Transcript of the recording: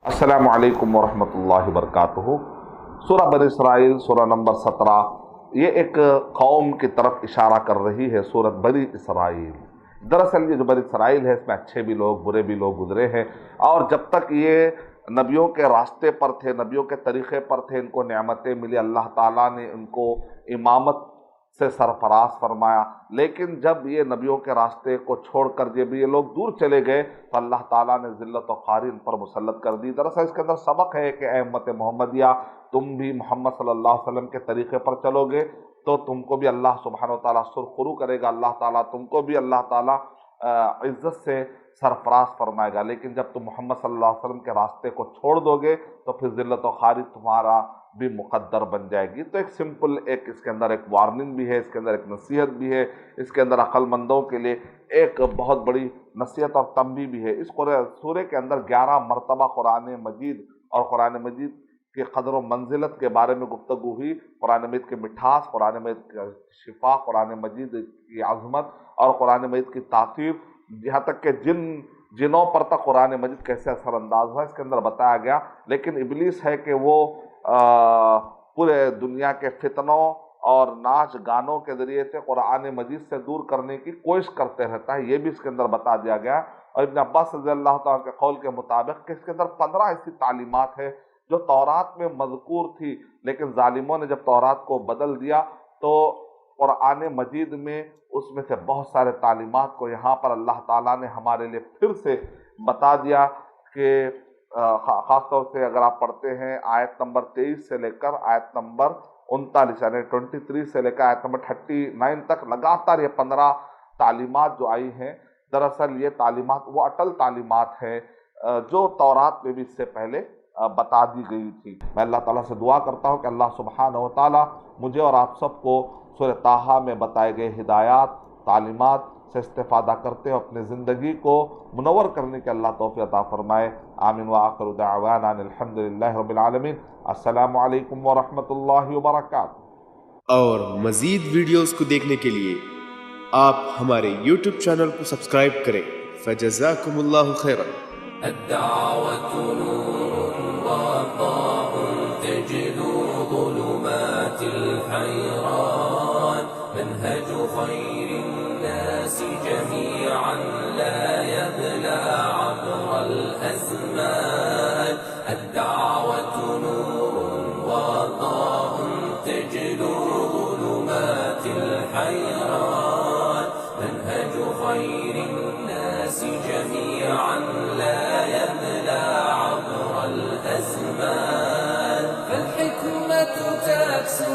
अस्सलामु अलैकुम वरहमतुल्लाहि वबरकातुहू। सूरह बनी इसराइल सूरह नंबर 17 ये एक कौम की तरफ इशारा कर रही है। सूरत बनी इसराइल, दरअसल ये जो बनी इसराइल है इसमें अच्छे भी लोग बुरे भी लोग गुजरे हैं, और जब तक ये नबियों के रास्ते पर थे, नबियों के तरीक़े पर थे, इनको नेमतें मिली, अल्लाह ताला ने इनको इमामत से सरफराज फरमाया। लेकिन जब ये नबियों के रास्ते को छोड़कर जब ये लोग दूर चले गए तो अल्लाह ताला ने ज़िल्लत और ख़ारी इन पर मुसल्लत कर दी। दरअसल इसके अंदर सबक है कि ए उम्मत मोहम्मदिया, तुम भी मोहम्मद सल्लल्लाहु अलैहि वसल्लम के तरीक़े पर चलोगे तो तुमको भी अल्लाह सुब्हानहू व तआला सुरखुरू करेगा, अल्लाह ताला तुमको भी अल्लाह ताला इज़्ज़त से सरफराज फरमाएगा। लेकिन जब तुम मोहम्मद सल्लल्लाहु अलैहि वसल्लम के रास्ते को छोड़ दोगे तो फिर ज़िल्लत और ख़ारी तुम्हारा भी मुक़द्दर बन जाएगी। तो एक सिंपल, एक इसके अंदर एक वार्निंग भी है, इसके अंदर एक नसीहत भी है, इसके अंदर अक्लमंदों के लिए एक बहुत बड़ी नसीहत और तंबीह भी है। इस सूरे के अंदर 11 मरतबा कुरान मजीद और कुरान मजीद के क़द्र व मंजिलत के बारे में गुफ्तगू हुई। कुरान मजीद की मिठास, कुरान मजीद की शिफा, कुरान मजीद की अज़मत और कुरान मजीद की तासीर, यहाँ तक कि जिनों पर तक कुरान मजीद कैसे असरअंदाज हुआ इसके अंदर बताया गया। लेकिन इब्लीस है कि वो पूरे दुनिया के फितनों और नाच गानों के ज़रिए से कुरान मजीद से दूर करने की कोशिश करते रहता है, ये भी इसके अंदर बता दिया गया। और इब्न अब्बास रज़ियल्लाहु तआला के कौल के मुताबिक कि इसके अंदर 15 ऐसी तालीमात है जो तौरात में मज़कूर थी, लेकिन जालिमों ने जब तौरात को बदल दिया तो कुरान मजीद में उसमें से बहुत सारे तालीमात को यहाँ पर अल्लाह ताला ने हमारे लिए फिर से बता दिया कि ख़ास तौर से अगर आप पढ़ते हैं आयत नंबर 23 से लेकर आयत नंबर 39 यानी 23 से लेकर आयत नंबर 39 तक लगातार ये 15 तालीमात जो आई हैं, दरअसल ये तालीमात वो अटल तालीमात हैं जो तौरात में भी इससे पहले बता दी गई थी। मैं अल्लाह ताला से दुआ करता हूँ कि अल्लाह सुब्हानहू व तआला मुझे और आप सबको सूरह ताहा में बताए गए हिदायत तालीमात से इस्तेफादा करते हुए अपनी ज़िंदगी को मुनव्वर करने के अल्लाह तौफ़ीक़ अता फ़रमाए। आमीन व आखिरु दअवाना अनिल हम्दुलिल्लाहि रब्बिल आलमीन। अस्सलामु अलैकुम व रहमतुल्लाहि व बरकातुहू। और मज़ीद वीडियोज़ को देखने के लिए आप हमारे YouTube चैनल को सब्सक्राइब करें। फ़जज़ाकुमुल्लाहु खैरन। الدعوة نور وضاء تجلو ظلمات الحيران، منهج خير الناس جميعا لا يبلى عبر الأزمان. الدعوة نور وضاء تجلو ظلمات الحيران، منهج خير الناس جميعا لا يبلى عبر الأزمان. فالحكمة تكسو